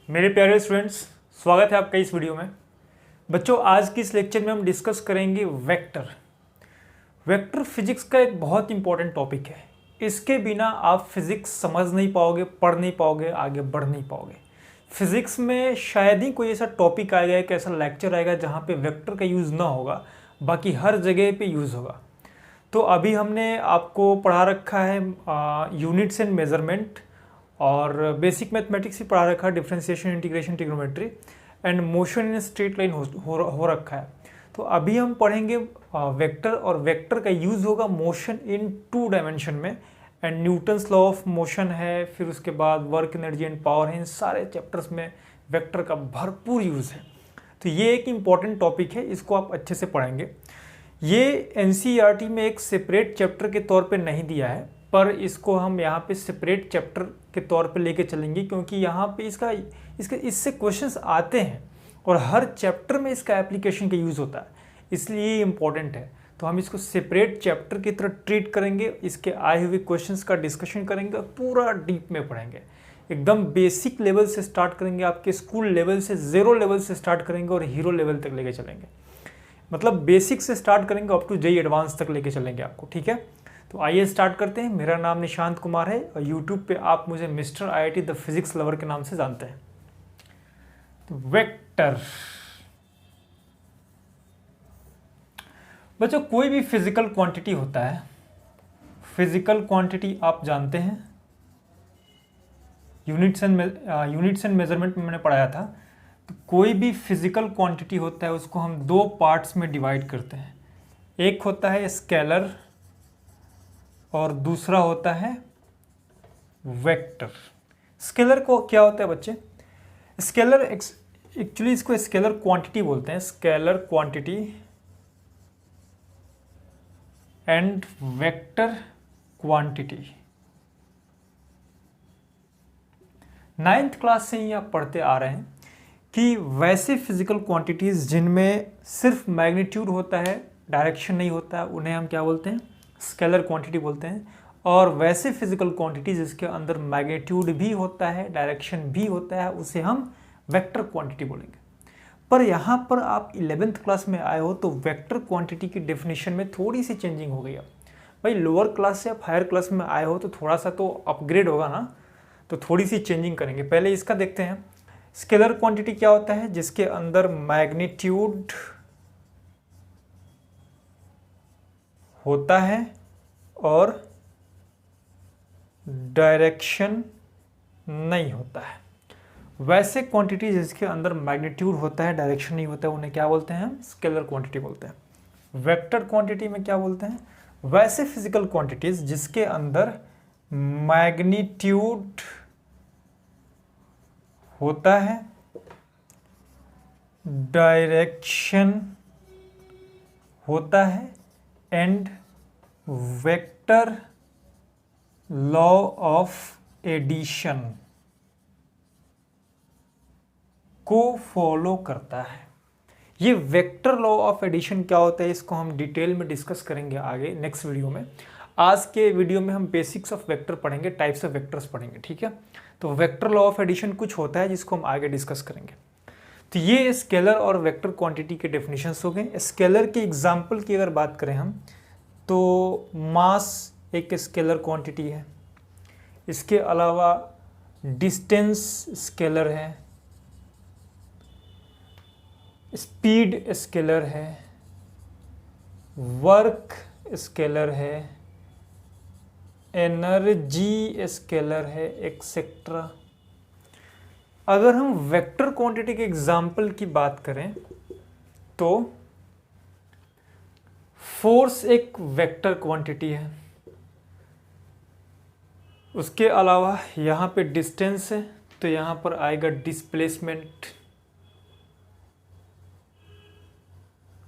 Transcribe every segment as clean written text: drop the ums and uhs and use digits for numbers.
मेरे प्यारे स्टूडेंट्स, स्वागत है आपका इस वीडियो में। बच्चों, आज की इस लेक्चर में हम डिस्कस करेंगे वेक्टर। वेक्टर फिजिक्स का एक बहुत इंपॉर्टेंट टॉपिक है। इसके बिना आप फिजिक्स समझ नहीं पाओगे, पढ़ नहीं पाओगे, आगे बढ़ नहीं पाओगे। फिजिक्स में शायद ही कोई ऐसा टॉपिक आएगा, एक ऐसा लेक्चर आएगा जहाँ पे वेक्टर का यूज़ ना होगा, बाकी हर जगह पे यूज़ होगा। तो अभी हमने आपको पढ़ा रखा है यूनिट्स एंड मेजरमेंट, और बेसिक मैथमेटिक्स भी पढ़ा रखा है, differentiation, integration, trigonometry and motion in straight line हो रखा है। तो अभी हम पढ़ेंगे वेक्टर, और वेक्टर का यूज़ होगा मोशन इन 2 डायमेंशन में। And Newton's law of motion है, फिर उसके बाद वर्क, एनर्जी एंड पावर है। इन सारे चैप्टर्स में वेक्टर का भरपूर यूज़ है। तो ये एक इम्पॉर्टेंट टॉपिक है, इसको आप अच्छे से पढ़ेंगे। ये एनसीईआरटी में एक सेपरेट चैप्टर के तौर पे नहीं दिया है, पर इसको हम यहाँ पे सेपरेट चैप्टर के तौर पे लेके चलेंगे, क्योंकि यहाँ पे इससे क्वेश्चंस आते हैं और हर चैप्टर में इसका एप्लीकेशन का यूज़ होता है, इसलिए ये इम्पॉर्टेंट है। तो हम इसको सेपरेट चैप्टर की तरह ट्रीट करेंगे, इसके आए हुए क्वेश्चंस का डिस्कशन करेंगे और पूरा डीप में पढ़ेंगे। एकदम बेसिक लेवल से स्टार्ट करेंगे, आपके स्कूल लेवल से, 0 लेवल से स्टार्ट करेंगे और हीरो लेवल तक लेके चलेंगे। मतलब बेसिक से स्टार्ट करेंगे, अप टू जेईई एडवांस तक लेके चलेंगे आपको, ठीक है। तो आइए स्टार्ट करते हैं। मेरा नाम निशांत कुमार है और यूट्यूब पे आप मुझे mister IIT the physics lover के नाम से जानते हैं। तो वेक्टर, बच्चों कोई भी फिजिकल क्वांटिटी होता है, फिजिकल क्वांटिटी आप जानते हैं, यूनिट्स एंड मेजरमेंट में मैंने पढ़ाया था। तो कोई भी फिजिकल क्वांटिटी होता है उसको हम 2 पार्ट्स में डिवाइड करते हैं। एक होता है स्केलर और दूसरा होता है वेक्टर। स्केलर को क्या होता है बच्चे? स्केलर एक्चुअली इसको स्केलर क्वांटिटी बोलते हैं, scalar quantity, and vector quantity. 9th class से ही आप पढ़ते आ रहे हैं कि वैसे फिजिकल क्वांटिटीज जिनमें सिर्फ मैग्नीट्यूड होता है, डायरेक्शन नहीं होता है, उन्हें हम क्या बोलते हैं? स्केलर क्वांटिटी बोलते हैं। और वैसे फिजिकल क्वांटिटी जिसके अंदर मैग्नीट्यूड भी होता है, डायरेक्शन भी होता है, उसे हम वेक्टर क्वांटिटी बोलेंगे। पर यहाँ पर आप 11th क्लास में आए हो तो वेक्टर क्वांटिटी की डेफिनेशन में थोड़ी सी चेंजिंग हो गई। अब भाई लोअर क्लास से आप हायर क्लास में आए हो तो थोड़ा सा तो अपग्रेड होगा ना, तो थोड़ी सी चेंजिंग करेंगे। पहले इसका देखते हैं। स्केलर क्वांटिटी क्या होता है? जिसके अंदर मैग्नीट्यूड होता है और डायरेक्शन नहीं होता है। वैसे क्वांटिटी जिसके अंदर मैग्नीट्यूड होता है, डायरेक्शन नहीं होता है, उन्हें क्या बोलते हैं? हम स्केलर क्वांटिटी बोलते हैं। वेक्टर क्वांटिटी में क्या बोलते हैं? वैसे फिजिकल क्वांटिटीज जिसके अंदर मैग्नीट्यूड होता है, डायरेक्शन होता है, and vector law of addition को फॉलो करता है। ये वेक्टर लॉ ऑफ एडिशन क्या होता है इसको हम डिटेल में डिस्कस करेंगे आगे नेक्स्ट वीडियो में। आज के वीडियो में हम बेसिक्स ऑफ वेक्टर पढ़ेंगे, टाइप्स ऑफ वेक्टर्स पढ़ेंगे, ठीक है। तो वेक्टर लॉ ऑफ एडिशन कुछ होता है जिसको हम आगे डिस्कस करेंगे। तो ये स्केलर और वेक्टर क्वांटिटी के डेफिनेशंस हो गए। स्केलर के एग्जांपल की अगर बात करें हम, तो मास एक स्केलर क्वांटिटी है। इसके अलावा डिस्टेंस स्केलर है, स्पीड स्केलर है, वर्क स्केलर है, एनर्जी स्केलर है, एक्सेट्रा। अगर हम वेक्टर क्वांटिटी के एग्जाम्पल की बात करें तो फोर्स एक वेक्टर क्वांटिटी है। उसके अलावा यहाँ पे डिस्टेंस है तो यहाँ पर आएगा डिस्प्लेसमेंट,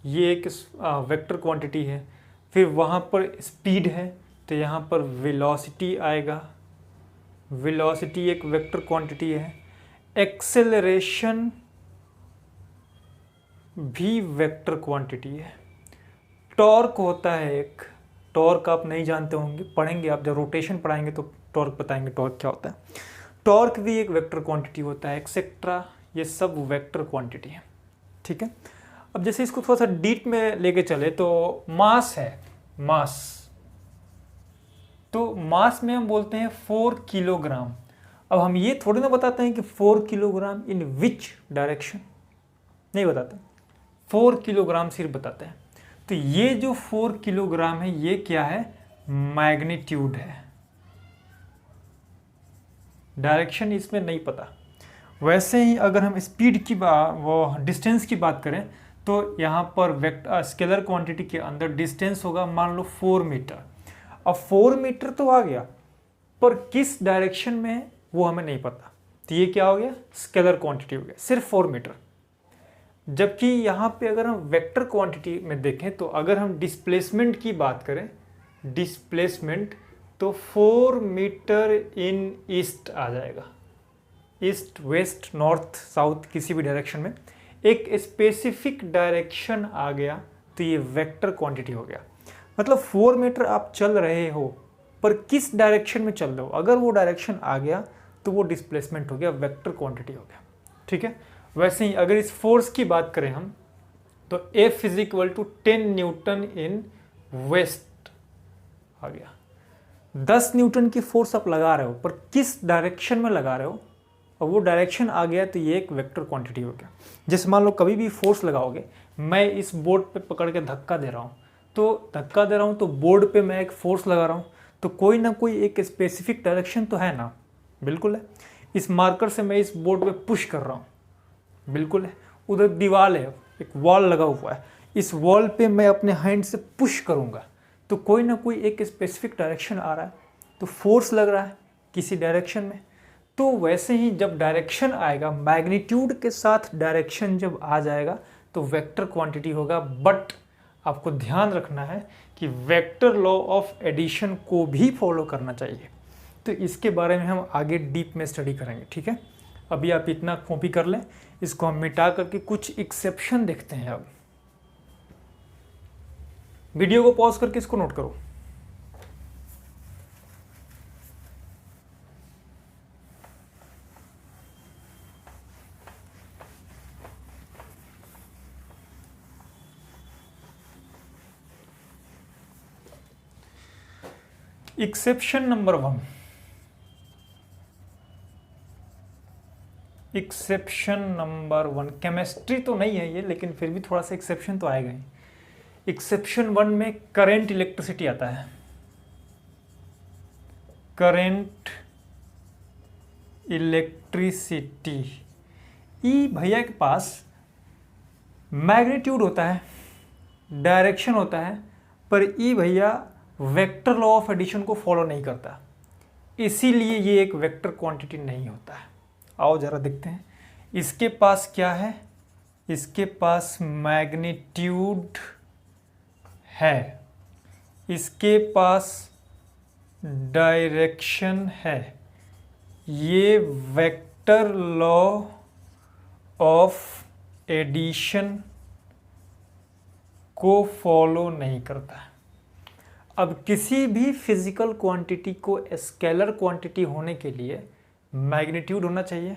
ये एक वेक्टर क्वांटिटी है। फिर वहाँ पर स्पीड है तो यहाँ पर वेलोसिटी आएगा, वेलोसिटी एक वेक्टर क्वांटिटी है। एक्सेलरेशन भी वेक्टर क्वांटिटी है। टॉर्क होता है एक, टॉर्क आप नहीं जानते होंगे, पढ़ेंगे आप जब रोटेशन पढ़ाएंगे तो टॉर्क बताएंगे टॉर्क क्या होता है। टॉर्क भी एक वेक्टर क्वांटिटी होता है, एक्सेट्रा, ये सब वेक्टर क्वांटिटी है। ठीक है, अब जैसे इसको थोड़ा सा डीप में लेके चले तो मास है, मास, तो मास में हम बोलते हैं 4 किलोग्राम। अब हम ये थोड़ी ना बताते हैं कि 4 किलोग्राम इन विच डायरेक्शन, नहीं बताते, 4 किलोग्राम सिर्फ बताते हैं। तो ये जो 4 किलोग्राम है ये क्या है, मैग्नीट्यूड है, डायरेक्शन इसमें नहीं पता। वैसे ही अगर हम स्पीड की वो डिस्टेंस की बात करें तो यहाँ पर वेक्टर स्केलर क्वांटिटी के अंदर डिस्टेंस होगा मान लो 4 मीटर। अब 4 मीटर तो आ गया, पर किस डायरेक्शन में है वो हमें नहीं पता, तो ये क्या हो गया, स्केलर क्वांटिटी हो गया, सिर्फ 4 मीटर। जबकि यहाँ पे अगर हम वेक्टर क्वांटिटी में देखें तो अगर हम डिस्प्लेसमेंट की बात करें, डिस्प्लेसमेंट, तो 4 मीटर इन ईस्ट आ जाएगा, ईस्ट, वेस्ट, नॉर्थ, साउथ, किसी भी डायरेक्शन में एक स्पेसिफिक डायरेक्शन आ गया तो ये वेक्टर क्वांटिटी हो गया। मतलब 4 मीटर आप चल रहे हो पर किस डायरेक्शन में चल रहे हो, अगर वो डायरेक्शन आ गया तो वो डिस्प्लेसमेंट हो गया, वेक्टर क्वांटिटी हो गया। ठीक है, वैसे ही अगर इस फोर्स की बात करें हम तो F is equal to 10 newton in west आ गया। 10 न्यूटन की फोर्स आप लगा रहे हो पर किस डायरेक्शन में लगा रहे हो, और वो डायरेक्शन आ गया तो ये एक वेक्टर क्वांटिटी हो गया। जैसे मान लो कभी भी फोर्स लगाओगे, मैं इस बोर्ड पे पकड़ के धक्का दे रहा हूँ, तो धक्का दे रहा हूँ तो बोर्ड पे मैं एक फोर्स लगा रहा हूँ, तो कोई ना कोई एक स्पेसिफिक डायरेक्शन तो है ना, बिल्कुल है। इस मार्कर से मैं इस बोर्ड पे पुश कर रहा हूँ, बिल्कुल है। उधर दीवार है, एक वॉल लगा हुआ है, इस वॉल पे मैं अपने हैंड से पुश करूँगा तो कोई ना कोई एक स्पेसिफिक डायरेक्शन आ रहा है, तो फोर्स लग रहा है किसी डायरेक्शन में। तो वैसे ही जब डायरेक्शन आएगा, मैग्नीट्यूड के साथ डायरेक्शन जब आ जाएगा तो वेक्टर क्वांटिटी होगा। बट आपको ध्यान रखना है कि वेक्टर लॉ ऑफ एडिशन को भी फॉलो करना चाहिए, तो इसके बारे में हम आगे डीप में स्टडी करेंगे। ठीक है, अभी आप इतना कॉपी कर लें, इसको हम मिटा करके कुछ एक्सेप्शन देखते हैं। अब वीडियो को पॉज करके इसको नोट करो। Exception number 1, exception number 1, chemistry तो नहीं है ये, लेकिन फिर भी थोड़ा सा एक्सेप्शन तो आएगा ही। एक्सेप्शन 1 में करंट इलेक्ट्रिसिटी आता है, करंट इलेक्ट्रिसिटी। ई भैया के पास मैग्नीट्यूड होता है, डायरेक्शन होता है, पर ई भैया वेक्टर लॉ ऑफ एडिशन को फॉलो नहीं करता, इसीलिए ये एक वेक्टर क्वांटिटी नहीं होता है। आओ जरा देखते हैं, इसके पास क्या है, इसके पास मैग्नीट्यूड है, इसके पास डायरेक्शन है, ये वेक्टर लॉ ऑफ एडिशन को फॉलो नहीं करता है। अब किसी भी फिजिकल क्वांटिटी को स्केलर क्वांटिटी होने के लिए मैग्नीट्यूड होना चाहिए,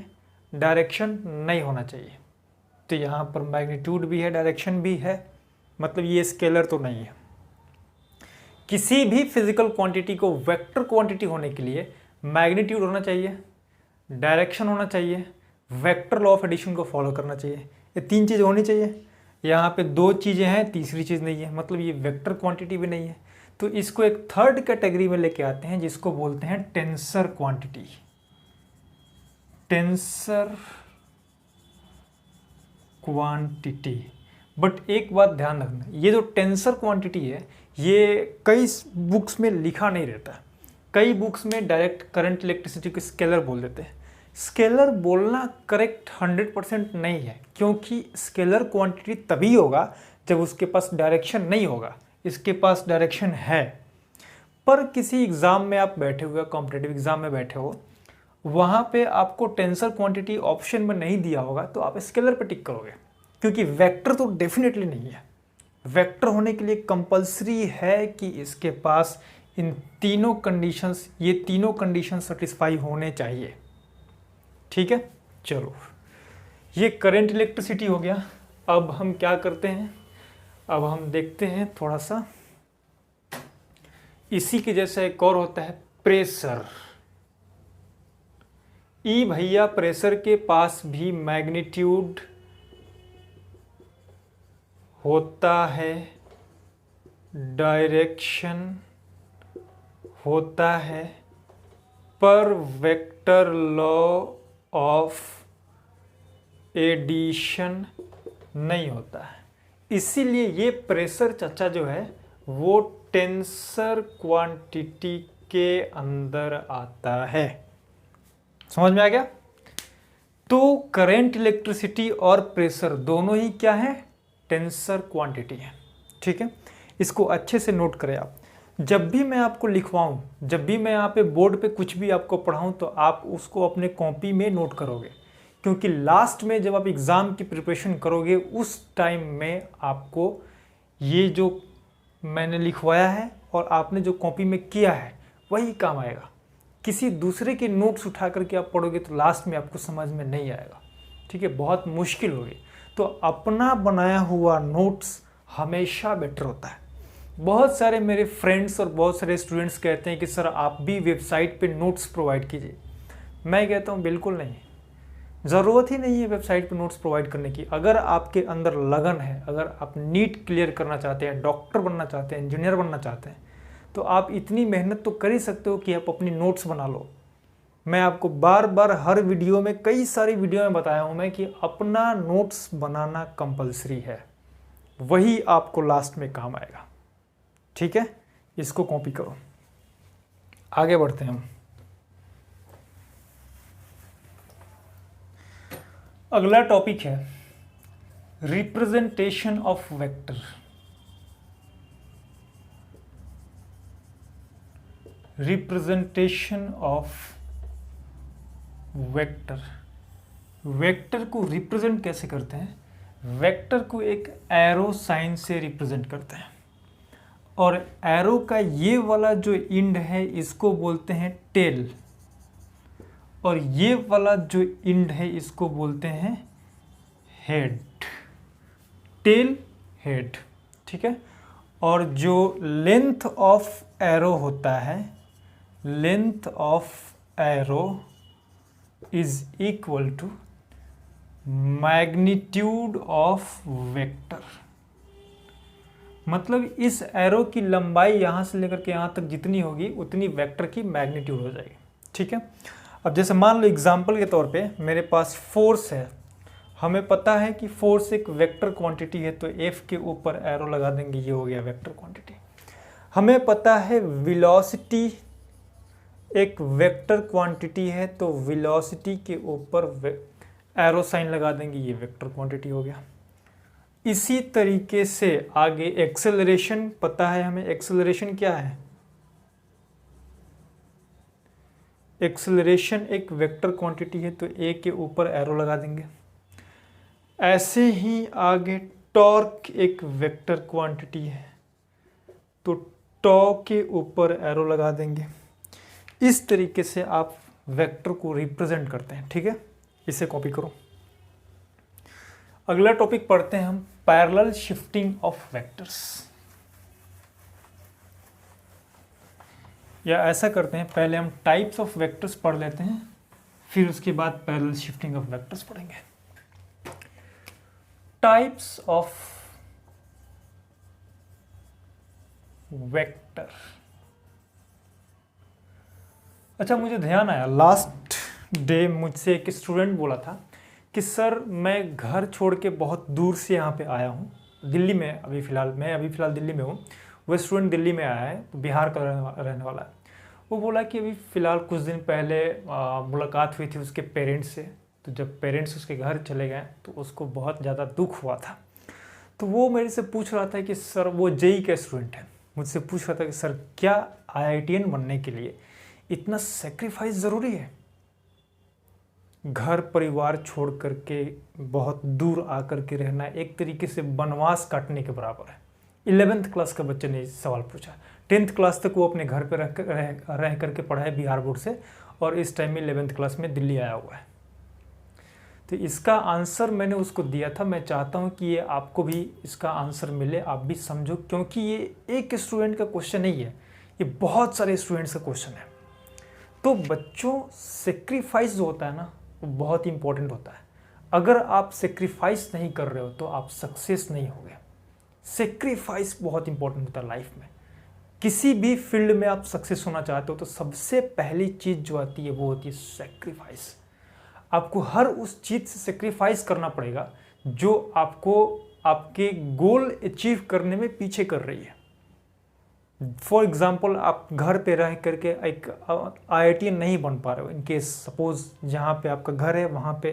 डायरेक्शन नहीं होना चाहिए। तो यहाँ पर मैग्नीट्यूड भी है, डायरेक्शन भी है, मतलब ये स्केलर तो नहीं है। किसी भी फिजिकल क्वांटिटी को वेक्टर क्वांटिटी होने के लिए मैग्नीट्यूड होना चाहिए, डायरेक्शन होना चाहिए, वेक्टर लॉ ऑफ एडिशन को फॉलो करना चाहिए। ये 3 चीज़ होनी चाहिए। यहाँ पे 2 चीज़ें हैं, तीसरी चीज़ नहीं है, मतलब ये वेक्टर क्वांटिटी भी नहीं है। तो इसको एक थर्ड कैटेगरी में लेके आते हैं जिसको बोलते हैं tensor quantity, tensor quantity. But एक बात ध्यान रखना, ये जो टेंसर क्वांटिटी है ये कई बुक्स में लिखा नहीं रहता। कई बुक्स में डायरेक्ट करंट इलेक्ट्रिसिटी को स्केलर बोल देते हैं। स्केलर बोलना करेक्ट 100% नहीं है, क्योंकि स्केलर क्वांटिटी तभी होगा जब उसके पास डायरेक्शन नहीं होगा। इसके पास डायरेक्शन है, पर किसी एग्ज़ाम में आप बैठे हुए, कॉम्पिटिटिव एग्ज़ाम में बैठे हो, वहाँ पे आपको टेंसर क्वांटिटी ऑप्शन में नहीं दिया होगा तो आप स्केलर पे टिक करोगे, क्योंकि वेक्टर तो डेफिनेटली नहीं है। वेक्टर होने के लिए कंपलसरी है कि इसके पास इन तीनों कंडीशंस, ये तीनों कंडीशंस सेटिस्फाई होने चाहिए। ठीक है, चलो ये करंट इलेक्ट्रिसिटी हो गया। अब हम क्या करते हैं, अब हम देखते हैं थोड़ा सा इसी के जैसा एक और होता है प्रेशर। ई भैया प्रेशर के पास भी मैग्नीट्यूड होता है, डायरेक्शन होता है, पर वेक्टर लॉ ऑफ एडिशन नहीं होता है। इसीलिए ये प्रेशर चर्चा जो है वो टेंसर क्वांटिटी के अंदर आता है। समझ में आ गया? तो करंट, इलेक्ट्रिसिटी और प्रेशर दोनों ही क्या है, टेंसर क्वांटिटी है। ठीक है, इसको अच्छे से नोट करें आप। जब भी मैं आपको लिखवाऊं, जब भी मैं यहाँ पे बोर्ड पे कुछ भी आपको पढ़ाऊं, तो आप उसको अपने कॉपी में नोट करोगे, क्योंकि लास्ट में जब आप एग्ज़ाम की प्रिपरेशन करोगे उस टाइम में आपको ये जो मैंने लिखवाया है और आपने जो कॉपी में किया है वही काम आएगा। किसी दूसरे के नोट्स उठा करके आप पढ़ोगे तो लास्ट में आपको समझ में नहीं आएगा। ठीक है, बहुत मुश्किल होगी। तो अपना बनाया हुआ नोट्स हमेशा बेटर होता है। बहुत सारे मेरे फ्रेंड्स और बहुत सारे स्टूडेंट्स कहते हैं कि सर आप भी वेबसाइट पे नोट्स प्रोवाइड कीजिए। मैं कहता हूँ बिल्कुल नहीं, ज़रूरत ही नहीं है वेबसाइट पे नोट्स प्रोवाइड करने की। अगर आपके अंदर लगन है, अगर आप नीट क्लियर करना चाहते हैं, डॉक्टर बनना चाहते हैं, इंजीनियर बनना चाहते हैं, तो आप इतनी मेहनत तो कर ही सकते हो कि आप अपनी नोट्स बना लो। मैं आपको बार बार हर वीडियो में, कई सारी वीडियो में बताया हूँ मैं कि अपना नोट्स बनाना कंपलसरी है, वही आपको लास्ट में काम आएगा। ठीक है, इसको कॉपी करो। आगे बढ़ते हैं हम। अगला टॉपिक है representation of vector. Representation of vector. Vector को रिप्रेजेंट कैसे करते हैं? वेक्टर को एक एरो साइन से रिप्रेजेंट करते हैं, और एरो का ये वाला जो इंड है इसको बोलते हैं टेल, और ये वाला जो इंड है इसको बोलते हैं हेड। Tell, head. ठीक है, और जो लेंथ ऑफ एरो होता है, length of arrow is equal to magnitude of vector. मतलब इस एरो की लंबाई यहाँ से लेकर के यहाँ तक जितनी होगी उतनी वेक्टर की मैग्नीट्यूड हो जाएगी। ठीक है, अब जैसे मान लो एग्जाम्पल के तौर पे मेरे पास फोर्स है, हमें पता है कि फोर्स एक वेक्टर क्वांटिटी है, तो एफ के ऊपर एरो लगा देंगे, ये हो गया वेक्टर क्वांटिटी। हमें पता है वेलोसिटी एक वेक्टर क्वांटिटी है, तो वेलोसिटी के ऊपर एरो साइन लगा देंगे, ये वेक्टर क्वांटिटी हो गया। इसी तरीके से आगे एक्सेलरेशन पता है हमें, एक्सेलरेशन क्या है, एक्सेलरेशन एक वेक्टर क्वांटिटी है, तो ए के ऊपर एरो लगा देंगे। ऐसे ही आगे टॉर्क एक वेक्टर क्वांटिटी है, तो टॉ के ऊपर एरो लगा देंगे। इस तरीके से आप वेक्टर को रिप्रेजेंट करते हैं। ठीक है, इसे कॉपी करो। अगला टॉपिक पढ़ते हैं हम, पैरेलल शिफ्टिंग ऑफ वेक्टर्स। या ऐसा करते हैं, पहले हम टाइप्स ऑफ वेक्टर्स पढ़ लेते हैं, फिर उसके बाद पैरेलल शिफ्टिंग ऑफ वेक्टर्स पढ़ेंगे। Types of vector. अच्छा, मुझे ध्यान आया, लास्ट डे मुझसे एक स्टूडेंट बोला था कि सर मैं घर छोड़ के बहुत दूर से यहाँ पे आया हूँ, दिल्ली में अभी फ़िलहाल, मैं अभी फ़िलहाल दिल्ली में हूँ, वो स्टूडेंट दिल्ली में आया है, तो बिहार का रहने वाला है। वो बोला कि अभी फ़िलहाल कुछ दिन पहले मुलाकात हुई थी उसके पेरेंट्स से, तो जब पेरेंट्स उसके घर चले गए तो उसको बहुत ज़्यादा दुख हुआ था। तो वो मेरे से पूछ रहा था कि सर, वो जेई का स्टूडेंट है, मुझसे पूछ रहा था कि सर क्या IITian बनने के लिए इतना सेक्रीफाइस ज़रूरी है? घर परिवार छोड़ करके बहुत दूर आकर के रहना एक तरीके से वनवास काटने के बराबर है। 11th क्लास का बच्चे ने सवाल पूछा। 10th क्लास तक वो अपने घर पे रह करके पढ़ा है बिहार बोर्ड से, और इस टाइम में 11th क्लास में दिल्ली आया हुआ है। तो इसका आंसर मैंने उसको दिया था। मैं चाहता हूँ कि ये आपको भी इसका आंसर मिले, आप भी समझो, क्योंकि ये एक स्टूडेंट का क्वेश्चन नहीं है, ये बहुत सारे स्टूडेंट्स का क्वेश्चन है। तो बच्चों, सेक्रीफाइस जो होता है ना, वो बहुत इंपॉर्टेंट होता है। अगर आप सेक्रीफाइस नहीं कर रहे हो तो आप सक्सेस नहीं होगे। सेक्रीफाइस बहुत इंपॉर्टेंट होता है लाइफ में। किसी भी फील्ड में आप सक्सेस होना चाहते हो तो सबसे पहली चीज़ जो आती है वो होती है सेक्रीफाइस। आपको हर उस चीज़ से सेक्रीफाइस करना पड़ेगा जो आपको आपके गोल अचीव करने में पीछे कर रही है। फॉर एग्जाम्पल, आप घर पे रह करके एक IITian नहीं बन पा रहे हो, इनकेस सपोज जहाँ पे आपका घर है वहाँ पे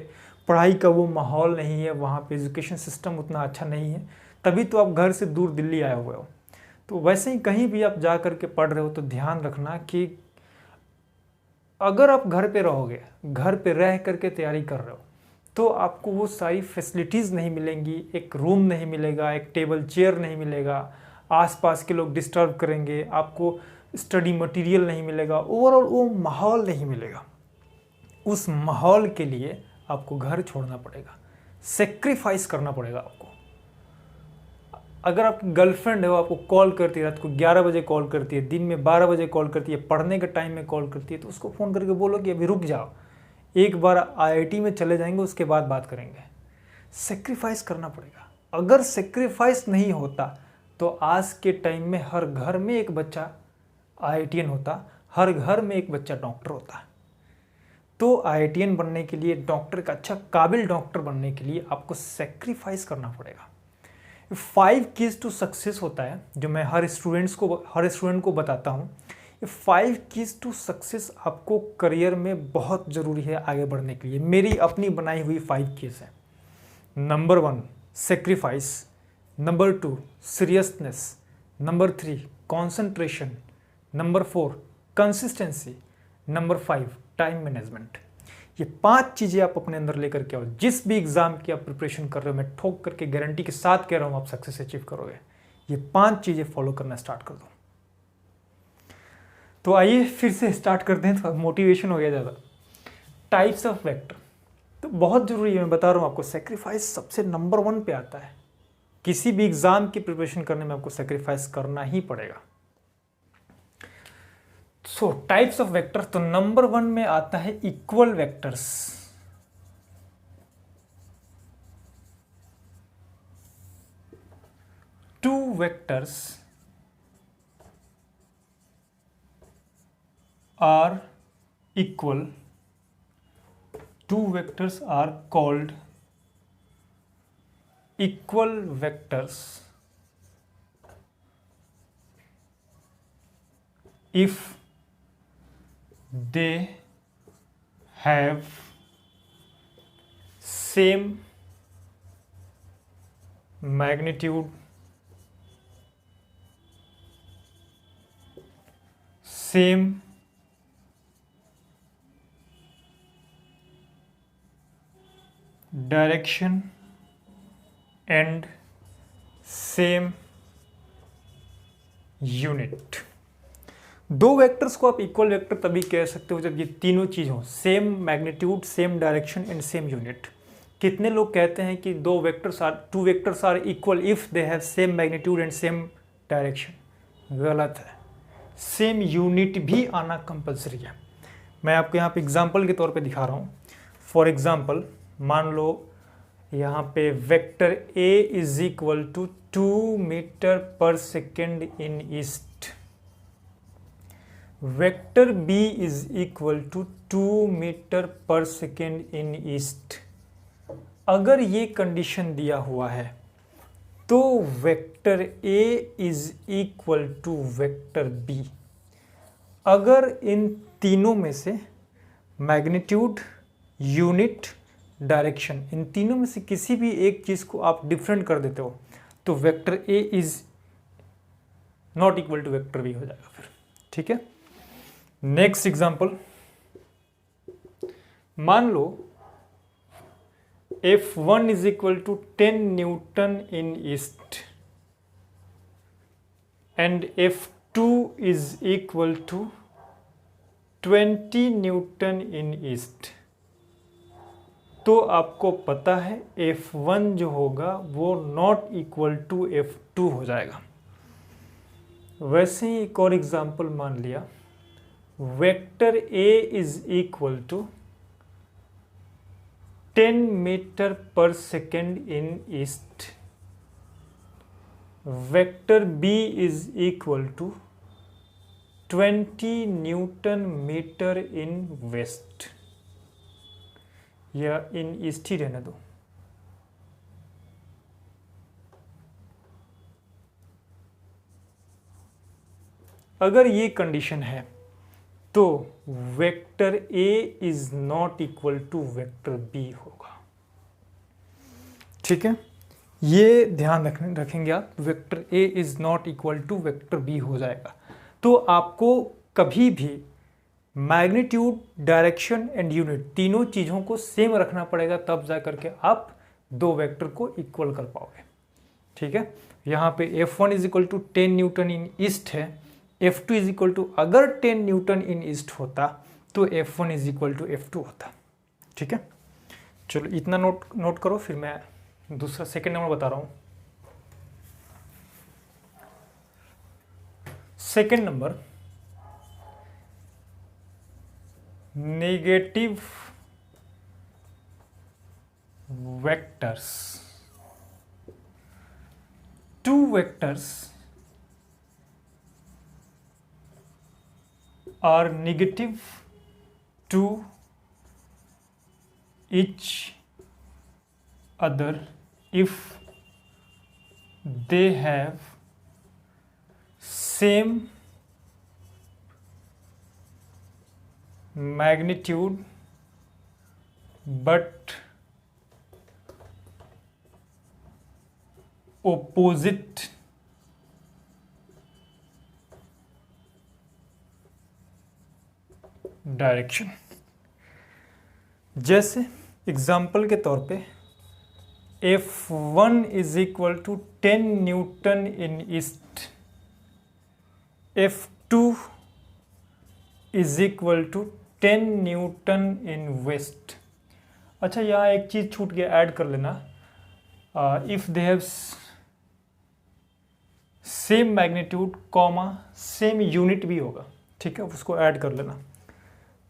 पढ़ाई का वो माहौल नहीं है, वहाँ पे एजुकेशन सिस्टम उतना अच्छा नहीं है, तभी तो आप घर से दूर दिल्ली आए हुए हो। तो वैसे ही कहीं भी आप जा करके पढ़ रहे हो तो ध्यान रखना कि अगर आप घर पे रहोगे, घर पे रह करके तैयारी कर रहे हो, तो आपको वो सारी फैसिलिटीज़ नहीं मिलेंगी। एक रूम नहीं मिलेगा, एक टेबल चेयर नहीं मिलेगा, आसपास के लोग डिस्टर्ब करेंगे, आपको स्टडी मटेरियल नहीं मिलेगा, ओवरऑल वो माहौल नहीं मिलेगा। उस माहौल के लिए आपको घर छोड़ना पड़ेगा, सेक्रीफाइस करना पड़ेगा आपको। अगर आपकी गर्लफ्रेंड है, वो आपको कॉल करती है, रात को 11 बजे कॉल करती है, दिन में 12 बजे कॉल करती है, पढ़ने के टाइम में कॉल करती है, तो उसको फ़ोन करके बोलो कि अभी रुक जाओ, एक बार IIT में चले जाएंगे, उसके बाद बात करेंगे। सेक्रीफाइस करना पड़ेगा। अगर सेक्रीफाइस नहीं होता तो आज के टाइम में हर घर में एक बच्चा IITian होता, हर घर में एक बच्चा डॉक्टर होता। तो IITian बनने के लिए, डॉक्टर का अच्छा काबिल डॉक्टर बनने के लिए आपको सेक्रीफाइस करना पड़ेगा। 5 कीज टू सक्सेस होता है जो मैं हर स्टूडेंट को बताता हूँ। ये 5 कीज टू सक्सेस आपको करियर में बहुत ज़रूरी है आगे बढ़ने के लिए। मेरी अपनी बनाई हुई 5 कीज है। Number 1 sacrifice, number 2 seriousness, number 3 concentration, number 4 consistency, number 5 time management. ये 5 चीज़ें आप अपने अंदर लेकर के आओ। जिस भी एग्जाम की आप प्रिपरेशन कर रहे हो, मैं ठोक करके गारंटी के साथ कह रहा हूँ आप सक्सेस अचीव करोगे। ये 5 चीज़ें फॉलो करना स्टार्ट कर दो। तो आइए फिर से स्टार्ट करते हैं, थोड़ा मोटिवेशन हो गया ज़्यादा। टाइप्स ऑफ वेक्टर तो बहुत ज़रूरी है, मैं बता रहा हूँ आपको। सेक्रीफाइस सबसे नंबर 1 पे आता है। किसी भी एग्जाम की प्रिपरेशन करने में आपको सेक्रीफाइस करना ही पड़ेगा। सो टाइप्स ऑफ वेक्टर, तो नंबर 1 में आता है equal vectors. Two vectors are equal, two vectors are called equal vectors if they have same magnitude, same direction and same unit। दो वेक्टर्स को आप इक्वल वेक्टर तभी कह सकते हो जब ये तीनों चीज़ हो, same magnitude, same direction and same unit. कितने लोग कहते हैं कि two vectors are equal if they have same magnitude and same direction? गलत है। सेम यूनिट भी आना कंपलसरी है। मैं आपको यहाँ पे एग्जांपल के तौर पे दिखा रहा हूँ। फॉर एग्जांपल, मान लो यहाँ पे vector A is equal to 2 metre per second in east, vector B is equal to 2 metre per second in east. अगर ये कंडीशन दिया हुआ है तो vector A is equal to vector B। अगर इन तीनों में से मैग्नीट्यूड, यूनिट, डायरेक्शन, इन तीनों में से किसी भी एक चीज़ को आप डिफरेंट कर देते हो तो vector A is not equal to vector B हो जाएगा फिर। ठीक है, नेक्स्ट एग्जांपल, मान लो F1 is equal to 10 newton in east and F2 is equal to 20 newton in east. तो आपको पता है F1 जो होगा वो नॉट इक्वल टू F2 हो जाएगा। वैसे ही एक और एग्जाम्पल मान लिया, vector A is equal to 10 metre per second in east, vector B is equal to 20 newton metre in west, या इन ईस्ट ही रहने दो। अगर ये कंडीशन है तो vector A is not equal to vector B होगा। ठीक है, ये ध्यान रखेंगे आप, vector A is not equal to vector B हो जाएगा। तो आपको कभी भी मैग्नीट्यूड, डायरेक्शन एंड यूनिट तीनों चीज़ों को सेम रखना पड़ेगा, तब जा करके आप दो वेक्टर को इक्वल कर पाओगे। ठीक है, यहाँ पे F1 is equal to 10 newton in east है, F2 इज इक्वल टू, अगर 10 न्यूटन इन ईस्ट होता तो F1 is equal to F2 होता। ठीक है, चलो इतना नोट करो, फिर मैं दूसरा सेकेंड नंबर बता रहा हूँ। Second number, negative vectors. Two vectors are negative to each other if they have same magnitude but opposite direction. जैसे एग्जाम्पल के तौर पे F1 is equal to 10 newton in east, F2 is equal to 10 newton in west. अच्छा, यहाँ एक चीज़ छूट गया, ऐड कर लेना, if they have same magnitude comma same unit भी होगा। ठीक है, उसको ऐड कर लेना।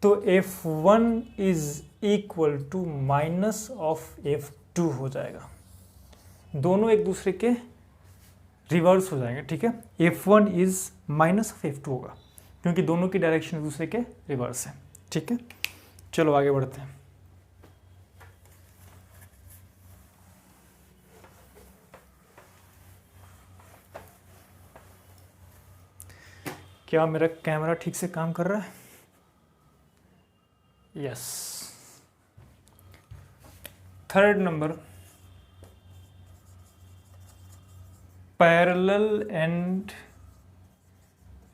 तो F1 is equal to minus of F2 हो जाएगा, दोनों एक दूसरे के रिवर्स हो जाएंगे। ठीक है, F1 is minus of F2 होगा क्योंकि दोनों की डायरेक्शन एक दूसरे के रिवर्स है। ठीक है, चलो आगे बढ़ते हैं। क्या मेरा कैमरा ठीक से काम कर रहा है? Yes. Third number, parallel and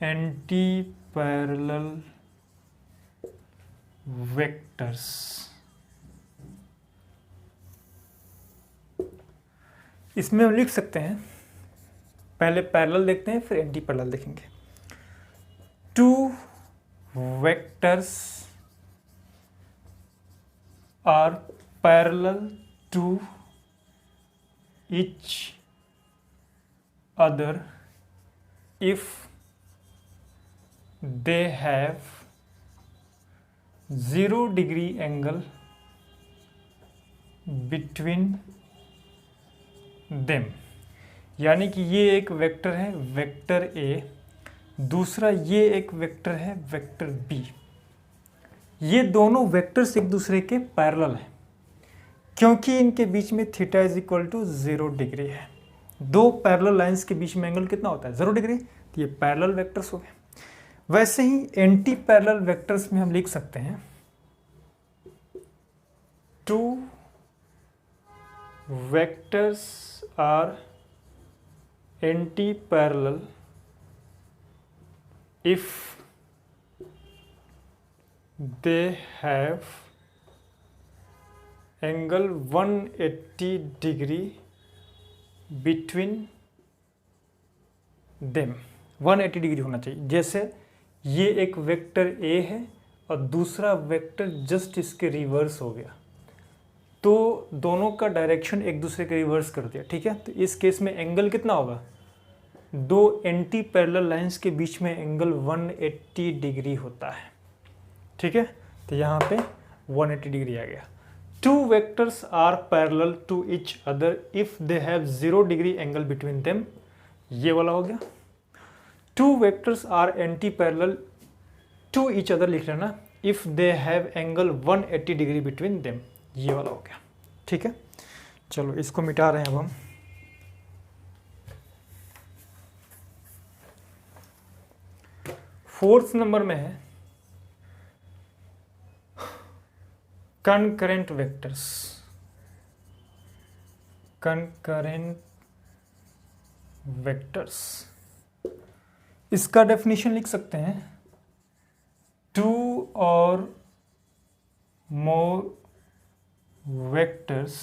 anti parallel vectors. इसमें हम लिख सकते हैं, पहले पैरेलल देखते हैं फिर एंटी पैरेलल देखेंगे। Two vectors are parallel to each other if they have 0 degree angle between them। यानी कि ये एक वेक्टर है वेक्टर A, दूसरा ये एक वेक्टर है वेक्टर B। ये दोनों वेक्टर्स एक दूसरे के पैरेलल हैं क्योंकि इनके बीच में theta is equal to 0 degree है। दो पैरेलल लाइंस के बीच में एंगल कितना होता है? 0 डिग्री। तो ये पैरेलल वेक्टर्स हो गए। वैसे ही एंटी पैरेलल वेक्टर्स में हम लिख सकते हैं two vectors are anti parallel if they have angle 180 degree between them। 180 degree होना चाहिए। जैसे ये एक वेक्टर A है और दूसरा वेक्टर जस्ट इसके रिवर्स हो गया, तो दोनों का डायरेक्शन एक दूसरे के रिवर्स कर दिया, ठीक है। तो इस केस में एंगल कितना होगा, दो एंटी पैरेलल लाइंस के बीच में एंगल 180 डिग्री होता है, ठीक है। तो यहाँ पे 180 डिग्री आ गया। Two vectors are parallel to each other if they have 0 degree angle between them, ये वाला हो गया। Two vectors are anti parallel to each other लिख लेना if they have angle 180 degree between them, ये वाला हो गया, ठीक है। चलो इसको मिटा रहे हैं अब हम। फोर्थ नंबर में है concurrent vectors। concurrent vectors, इसका डेफिनेशन लिख सकते हैं, टू और मोर vectors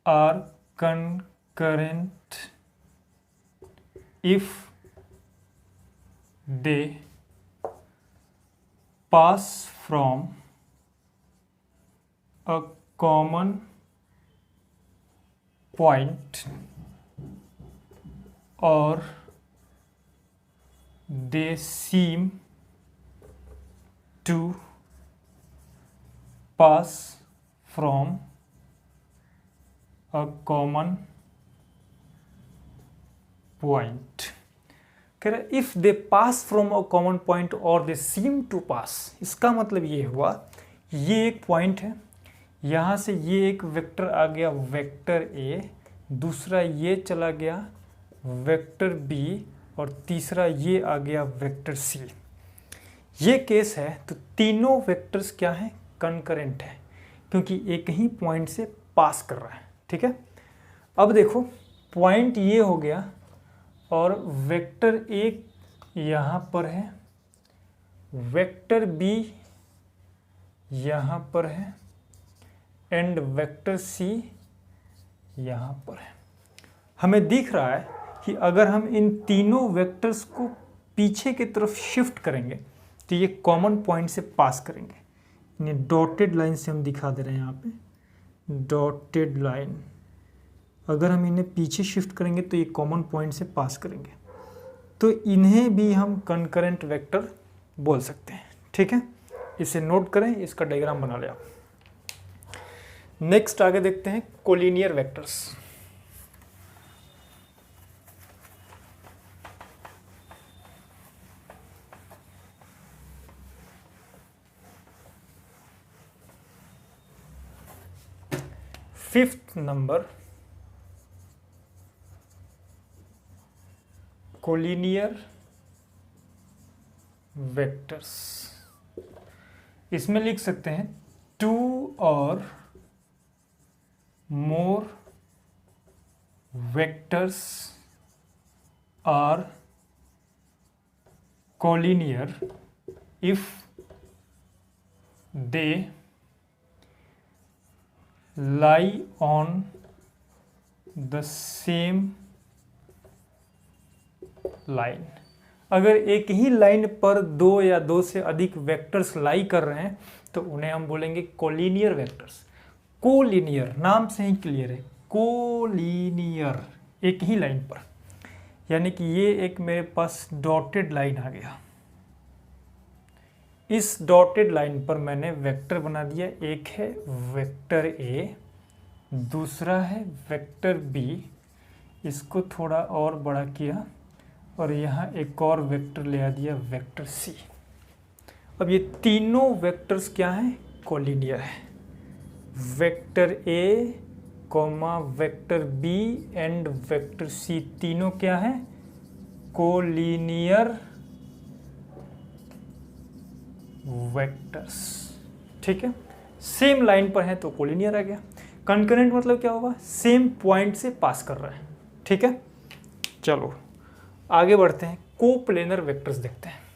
are concurrent if they pass from a common point or they seem to pass from a common point। कह रहा if they pass from a common point और दे seem to पास, इसका मतलब ये हुआ, ये एक पॉइंट है, यहाँ से ये एक वेक्टर आ गया वेक्टर ए, दूसरा ये चला गया वेक्टर बी, और तीसरा ये आ गया वेक्टर सी। ये केस है तो तीनों वेक्टर्स क्या हैं, कंकरेंट है, क्योंकि एक ही पॉइंट से पास कर रहा है, ठीक है। अब देखो पॉइंट ये हो गया और वेक्टर ए यहाँ पर है, वेक्टर बी यहाँ पर है, एंड वेक्टर सी यहाँ पर है। हमें दिख रहा है कि अगर हम इन तीनों वेक्टर्स को पीछे की तरफ शिफ्ट करेंगे तो ये कॉमन पॉइंट से पास करेंगे। इन्हें डॉटेड लाइन से हम दिखा दे रहे हैं, यहाँ पे डॉटेड लाइन, अगर हम इन्हें पीछे शिफ्ट करेंगे तो ये कॉमन पॉइंट से पास करेंगे, तो इन्हें भी हम कंकरेंट वेक्टर बोल सकते हैं, ठीक है। इसे नोट करें, इसका डायग्राम बना ले आप। नेक्स्ट आगे देखते हैं collinear vectors. Fifth number collinear vectors, इसमें लिख सकते हैं टू और more vectors are collinear if they lie on the same line। अगर एक ही लाइन पर दो या दो से अधिक वेक्टर्स लाई कर रहे हैं तो उन्हें हम बोलेंगे कोलिनियर वेक्टर्स। कोलिनियर नाम से ही क्लियर है, कोलिनियर एक ही लाइन पर, यानी कि ये एक मेरे पास डॉटेड लाइन आ गया, इस डॉटेड लाइन पर मैंने वेक्टर बना दिया, एक है वेक्टर ए, दूसरा है वेक्टर बी, इसको थोड़ा और बड़ा किया और यहाँ एक और वेक्टर ले आ दिया वेक्टर सी। अब ये तीनों वेक्टर्स क्या हैं, कोलिनियर है। Vector A comma vector B and vector C तीनों क्या है, कोलिनियर वेक्टर्स, ठीक है। सेम लाइन पर है तो कोलिनियर आ गया। कंकरेंट मतलब क्या होगा, सेम पॉइंट से पास कर रहा है, ठीक है। चलो आगे बढ़ते हैं, कोप्लेनर वेक्टर्स देखते हैं।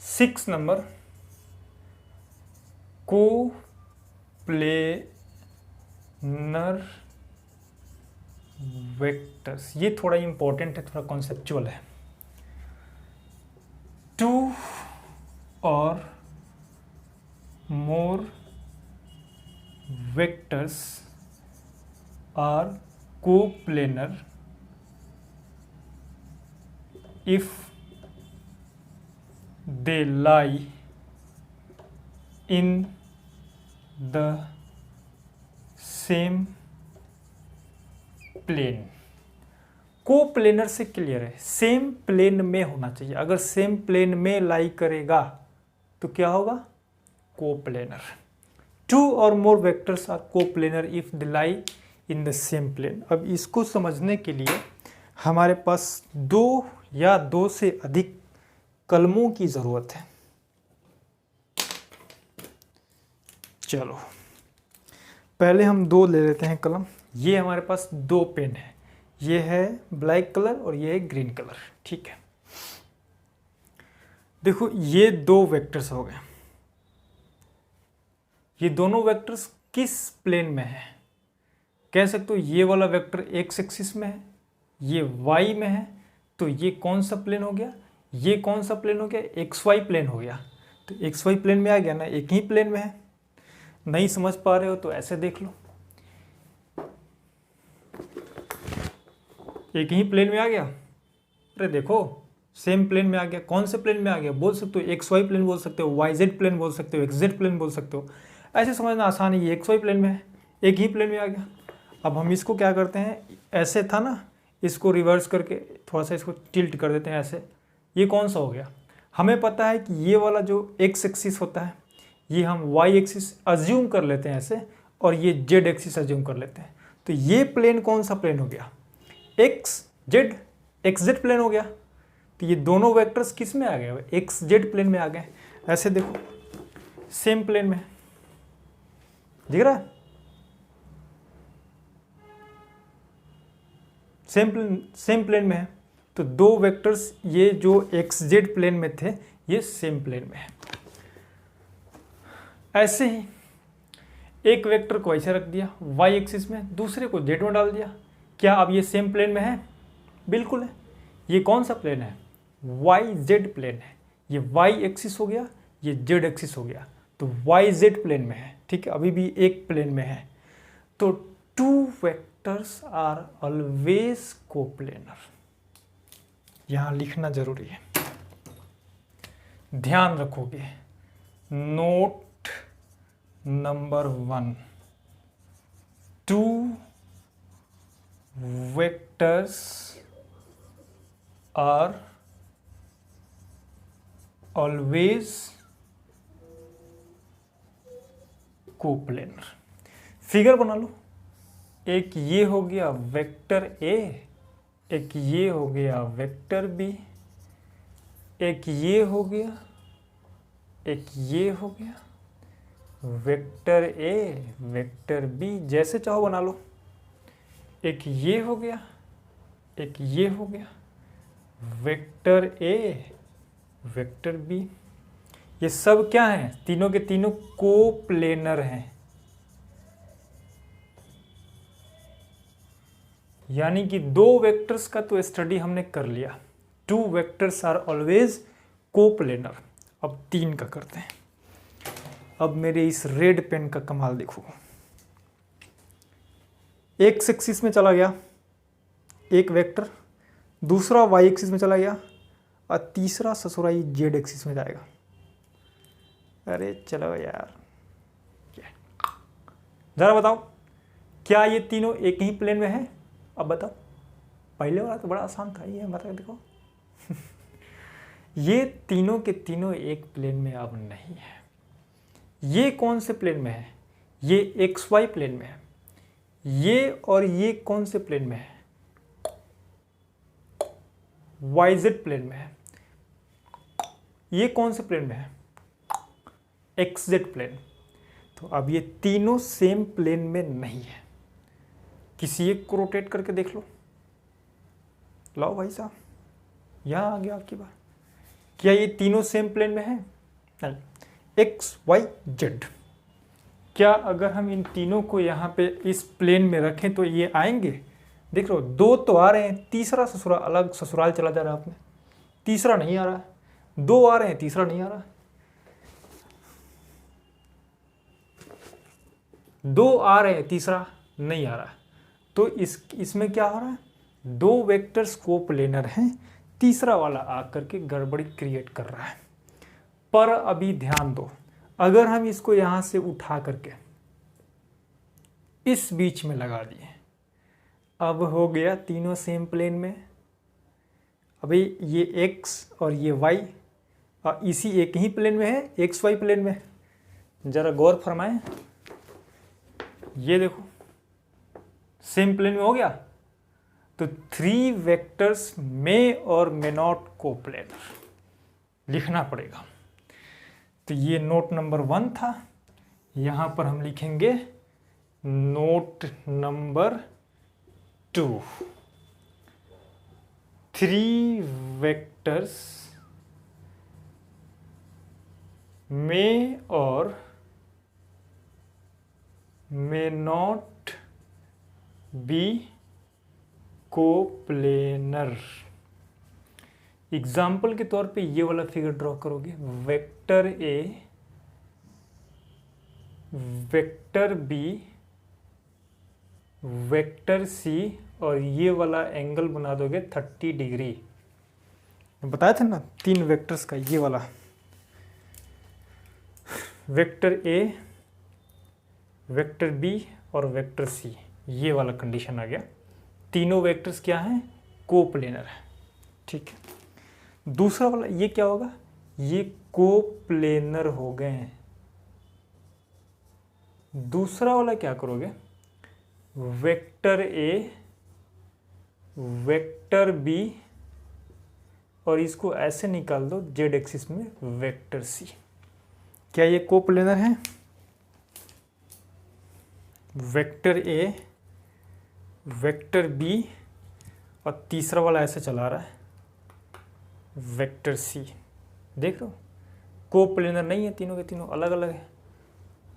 सिक्स नंबर कोप्लेनर वेक्टर्स, ये थोड़ा इंपॉर्टेंट है, थोड़ा कॉन्सेप्चुअल है। 2 or more vectors are coplanar if they lie in the same plane। Coplanar से क्लियर है, सेम प्लेन में होना चाहिए। अगर सेम प्लेन में लाई करेगा तो क्या होगा? Coplanar. 2 or more vectors are coplanar if they lie in the same plane। अब इसको समझने के लिए हमारे पास 2 या 2 से अधिक कलमों की ज़रूरत है। चलो पहले हम 2 ले लेते हैं कलम। ये हमारे पास 2 पेन है, ये है ब्लैक कलर और ये है ग्रीन कलर, ठीक है। देखो ये 2 वेक्टर्स हो गए। ये दोनों वेक्टर्स किस प्लेन में है? कह सकते हो ये वाला वेक्टर एक्स एक्सिस में है, ये वाई में है, तो ये कौन सा प्लेन हो गया? ये कौन सा प्लेन हो गया? एक्स वाई प्लेन हो गया। तो एक्स वाई प्लेन में आ गया ना, एक ही प्लेन में है। नहीं समझ पा रहे हो तो ऐसे देख लो, एक ही प्लेन में आ गया। अरे देखो सेम प्लेन में आ गया। कौन से प्लेन में आ गया? बोल सकते हो एक्स वाई प्लेन बोल सकते हो, वाई जेड प्लेन बोल सकते हो, एक्स जेड प्लेन बोल सकते हो। ऐसे समझना आसान है, ये एक्स वाई प्लेन में है, एक ही प्लेन में आ गया। अब हम इसको क्या करते हैं, ऐसे था ना, इसको रिवर्स करके थोड़ा सा इसको टिल्ट कर देते हैं ऐसे। ये कौन सा हो गया? हमें पता है कि ये वाला जो एक्स एक्सिस होता है ये हम वाई एक्सिस अज्यूम कर लेते हैं ऐसे, और ये जेड एक्सिस अज्यूम कर लेते हैं। तो ये प्लेन कौन सा प्लेन हो गया? एक्स जेड प्लेन हो गया। तो ये दोनों वेक्टर्स किस में आ गए? एक्स जेड प्लेन में आ गए। ऐसे देखो सेम प्लेन में दिख रहा है, सेम प्लेन में है। तो 2 वेक्टर्स ये जो एक्स जेड प्लेन में थे ये सेम प्लेन में है। ऐसे ही एक वेक्टर को ऐसे रख दिया वाई एक्सिस में, दूसरे को जेड में डाल दिया। क्या अब ये सेम प्लेन में है? बिल्कुल है। ये कौन सा प्लेन है? वाई जेड प्लेन है। ये वाई एक्सिस हो गया, ये जेड एक्सिस हो गया, तो वाई जेड प्लेन में है, ठीक है, अभी भी एक प्लेन में है। तो 2 वेक्टर्स आर ऑलवेज कोप्लेनर। यहां लिखना जरूरी है, ध्यान रखोगे। Note number 1, 2 vectors are always coplanar। Figure बना लो, एक ये हो गया वेक्टर ए, एक ये हो गया वेक्टर बी, एक ये हो गया, एक ये हो गया, वेक्टर ए वेक्टर बी, जैसे चाहो बना लो। एक ये हो गया, एक ये हो गया, वेक्टर ए वेक्टर बी। ये सब क्या हैं? तीनों के तीनों कोप्लेनर हैं। यानी कि 2 वेक्टर्स का तो स्टडी हमने कर लिया। 2 वेक्टर्स आर ऑलवेज कोप्लेनर। अब 3 का करते हैं। अब मेरे इस रेड पेन का कमाल देखो, एक्स एक्सिस में चला गया एक वेक्टर, दूसरा वाई एक्सिस में चला गया, और तीसरा ससुराई जेड एक्सिस में जाएगा। अरे चलो यार, जरा बताओ क्या ये तीनों एक ही प्लेन में है? अब बताओ, पहले वाला तो बड़ा आसान था, ये मतलब देखो ये तीनों के तीनों एक प्लेन में अब नहीं है। ये कौन से प्लेन में है? ये एक्स वाई प्लेन में है। ये और ये कौन से प्लेन में है? वाई जेड प्लेन में है। ये कौन से प्लेन में है? X Z plane. तो अब ये तीनों सेम प्लेन में नहीं है। किसी एक को रोटेट करके देख लो। लाओ भाई साहब, यहां आ गया आपकी बात। क्या ये तीनों सेम प्लेन में है? नहीं। एक्स वाई जेड, क्या अगर हम इन तीनों को यहाँ पे इस प्लेन में रखें तो ये आएंगे? देख रहे हो, 2 तो आ रहे हैं, तीसरा ससुराल चला जा रहा है आपने, तीसरा नहीं आ रहा है। 2 आ रहे हैं, तीसरा नहीं आ रहा है। 2 आ रहे हैं, तीसरा नहीं आ रहा है। तो इसमें क्या हो रहा है, 2 वेक्टर्स कोप्लेनर हैं, तीसरा वाला आकर के गड़बड़ी क्रिएट कर रहा है। पर अभी ध्यान दो, अगर हम इसको यहां से उठा करके इस बीच में लगा दिए, अब हो गया तीनों सेम प्लेन में। अभी ये x और ये y और इसी एक ही प्लेन में है, XY प्लेन में। जरा गौर फरमाएं, ये देखो सेम प्लेन में हो गया। तो 3 vectors may or may not coplanar लिखना पड़ेगा। तो ये नोट नंबर 1 था। यहां पर हम लिखेंगे note number 2। 3 vectors may or may not be coplanar. Example के तौर पे ये वाला फिगर ड्रॉ करोगे, vector A, vector B, vector C और ये वाला एंगल बना दोगे 30 डिग्री। बताया था ना 3 वेक्टर्स का, ये वाला वेक्टर ए, वेक्टर बी और वेक्टर सी, ये वाला कंडीशन आ गया। तीनों वेक्टर्स क्या हैं, कोप्लेनर है। ठीक है, दूसरा वाला ये क्या होगा, ये कोप्लेनर हो गए हैं। दूसरा वाला क्या करोगे, वेक्टर ए, वेक्टर बी और इसको ऐसे निकाल दो जेड एक्सिस में, वेक्टर सी। क्या ये कोप्लेनर है, वेक्टर ए, वेक्टर बी और तीसरा वाला ऐसे चला रहा है, वेक्टर सी। देख लो कोप्लेनर नहीं है, तीनों के तीनों अलग अलग है,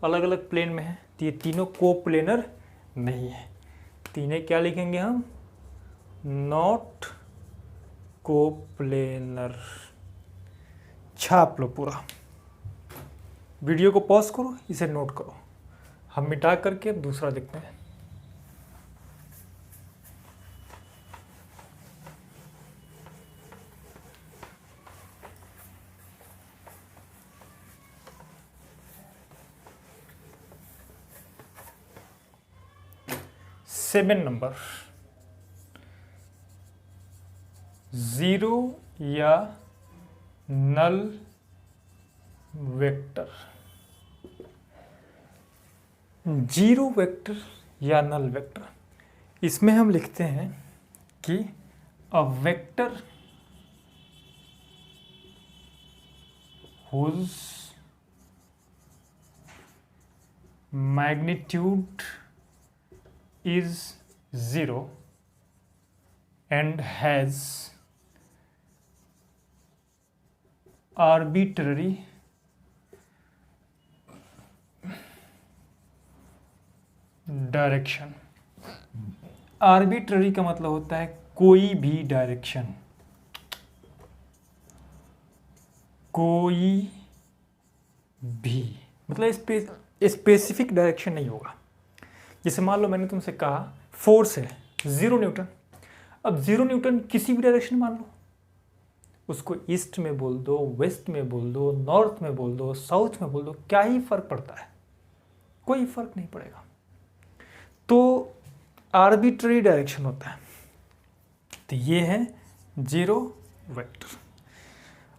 अलग अलग प्लेन में है। तो ये तीनों कोप्लेनर नहीं है। तीनों क्या लिखेंगे हम, नॉट कोप्लेनर। छाप लो पूरा, वीडियो को पॉज करो, इसे नोट करो। हम मिटा करके दूसरा देखते हैं। सेवन नंबर, 0 या नल वेक्टर। 0 वेक्टर या नल वेक्टर, इसमें हम लिखते हैं कि a vector whose magnitude is 0 and has arbitrary direction. Arbitrary का मतलब होता है कोई भी डायरेक्शन, कोई भी, मतलब स्पेसिफिक डायरेक्शन नहीं होगा। जैसे मान लो मैंने तुमसे कहा फोर्स है 0 न्यूटन। अब 0 न्यूटन किसी भी डायरेक्शन मान लो, उसको ईस्ट में बोल दो, वेस्ट में बोल दो, नॉर्थ में बोल दो, साउथ में बोल दो, क्या ही फर्क पड़ता है, कोई फर्क नहीं पड़ेगा। तो आर्बिट्ररी डायरेक्शन होता है। तो ये है 0 vector.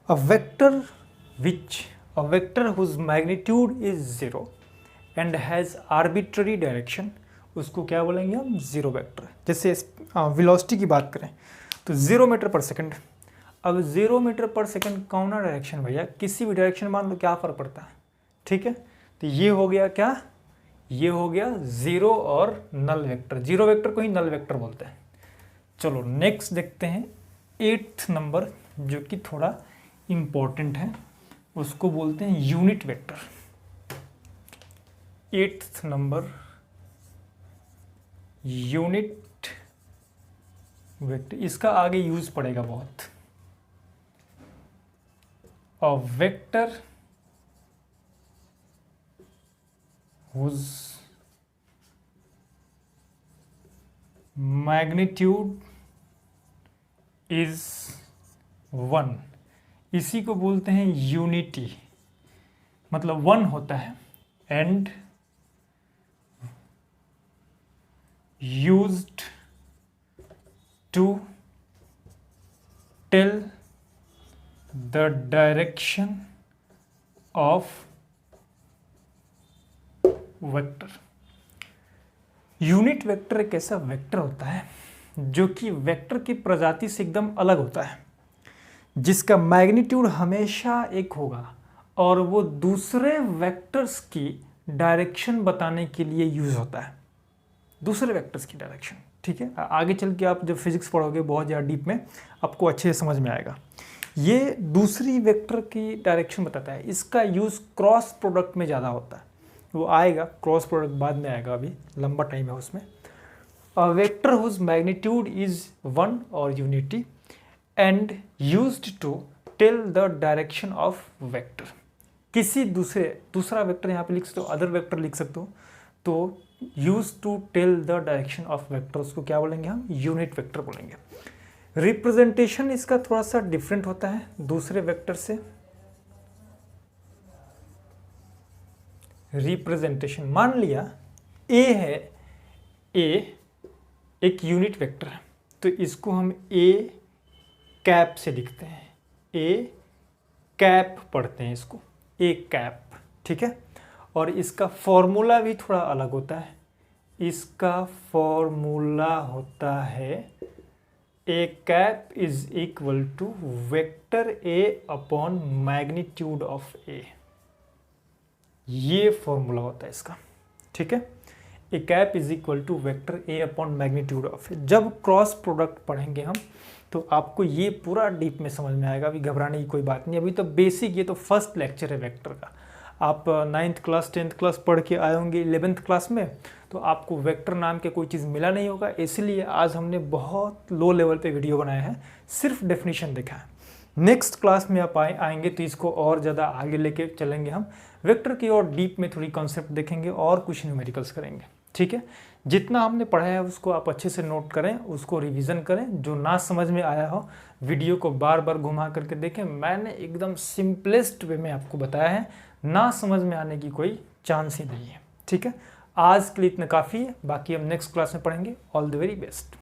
A vector whose magnitude is 0 and has arbitrary direction, उसको क्या बोलेंगे हम, 0 वेक्टर। जैसे वेलोसिटी की बात करें तो 0 मीटर पर सेकंड। अब 0 मीटर पर सेकंड कौन सा डायरेक्शन भैया, किसी भी डायरेक्शन मान लो, क्या फर्क पड़ता है। ठीक है, तो ये हो गया क्या, ये हो गया 0 और नल वेक्टर। 0 वेक्टर को ही नल वेक्टर बोलते हैं। चलो नेक्स्ट देखते हैं 8th नंबर, जो कि थोड़ा इम्पोर्टेंट है, उसको बोलते हैं unit vector. 8th number, unit vector, इसका आगे यूज पड़ेगा बहुत। A vector whose magnitude is 1, इसी को बोलते हैं यूनिटी, मतलब 1 होता है। And used to tell the direction of vector. Unit vector एक ऐसा वेक्टर होता है जो कि वेक्टर की प्रजाति से एकदम अलग होता है, जिसका मैग्नीट्यूड हमेशा 1 होगा और वो दूसरे वेक्टर्स की डायरेक्शन बताने के लिए यूज होता है, दूसरे वेक्टर्स की डायरेक्शन। ठीक है, आगे चल के आप जब फिजिक्स पढ़ोगे बहुत ज़्यादा डीप में, आपको अच्छे से समझ में आएगा। ये दूसरी वेक्टर की डायरेक्शन बताता है। इसका यूज़ क्रॉस प्रोडक्ट में ज़्यादा होता है, वो आएगा, क्रॉस प्रोडक्ट बाद में आएगा, अभी लंबा टाइम है उसमें। A vector whose magnitude is 1 or unity and used to tell the direction of vector. किसी दूसरा वेक्टर यहाँ पे लिख सकते हो, अदर वेक्टर लिख सकते हो, तो use to tell the direction of vector, उसको क्या बोलेंगे हम? यूनिट वेक्टर बोलेंगे। रिप्रेजेंटेशन इसका थोड़ा सा डिफरेंट होता है दूसरे वेक्टर से। रिप्रेजेंटेशन, मान लिया ए है, ए एक यूनिट वेक्टर है, तो इसको हम ए कैप से लिखते हैं, ए कैप पढ़ते हैं इसको, ए कैप। ठीक है, और इसका फॉर्मूला भी थोड़ा अलग होता है। इसका फॉर्मूला होता है A cap is equal to vector A upon magnitude of A, ये फॉर्मूला होता है इसका। ठीक है, A cap is equal to vector A upon magnitude of A. जब क्रॉस प्रोडक्ट पढ़ेंगे हम तो आपको ये पूरा डीप में समझ में आएगा, अभी घबराने की कोई बात नहीं। अभी तो बेसिक, ये तो फर्स्ट लेक्चर है वेक्टर का। आप 9th क्लास 10th क्लास पढ़ के आए होंगे 11th क्लास में, तो आपको वेक्टर नाम के कोई चीज़ मिला नहीं होगा, इसलिए आज हमने बहुत लो लेवल पे वीडियो बनाया है, सिर्फ डेफिनेशन देखा है। नेक्स्ट क्लास में आप आएंगे तो इसको और ज़्यादा आगे लेके चलेंगे हम, वेक्टर की और डीप में थोड़ी कॉन्सेप्ट देखेंगे और कुछ न्यूमेरिकल्स करेंगे। ठीक है, जितना हमने पढ़ा है उसको आप अच्छे से नोट करें, उसको रिवीजन करें। जो ना समझ में आया हो वीडियो को बार बार घुमा करके देखें। मैंने एकदम सिंपलेस्ट वे में आपको बताया है, ना समझ में आने की कोई चांस ही नहीं है। ठीक है, आज के लिए इतना काफ़ी है, बाकी हम नेक्स्ट क्लास में पढ़ेंगे। All the very best.